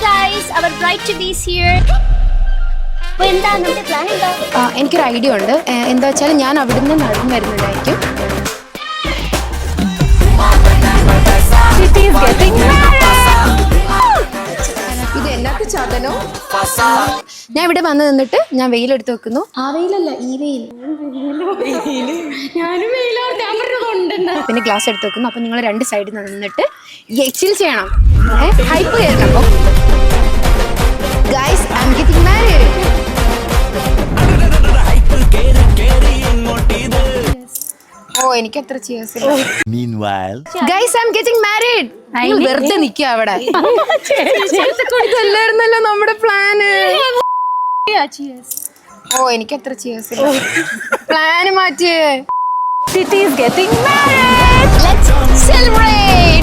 guys, our bride to be is here. എന്താ നമ്മുടെ plan എന്താ? എനിക്കൊരു ഐഡിയ ഉണ്ട്. എന്താ വെച്ചാൽ ഞാൻ അവിടുന്ന് നടന്നു വരുന്നുണ്ടായിരിക്കും. ഇത് എന്നാത്ത ചാതനോ? ഞാൻ ഇവിടെ വന്ന് നിന്നിട്ട് ഞാൻ വെയിലെടുത്ത് വെക്കുന്നു. ആ വെയിലല്ല, ഈ വെയിൽ. പിന്നെ ഗ്ലാസ് എടുത്ത് വെക്കുന്നു. അപ്പൊ നിങ്ങൾ രണ്ട് സൈഡിൽ നിന്നിട്ട് ചിൽ ചെയ്യണം, ഹൈപ്പ് ചെയ്യണം. Guys, I'm getting married. ഓ എനിക്ക് അത്ര cheers ഇല്ല. Meanwhile, Guys, I'm getting married. വെറുതെ നിൽക്കുക അവിടെ. ഇതല്ലായിരുന്നല്ലോ നമ്മുടെ പ്ലാന്. ഓ എനിക്ക് അത്ര cheers ഇല്ല. Plan മാറ്റിയേ. City is getting married. Let's celebrate.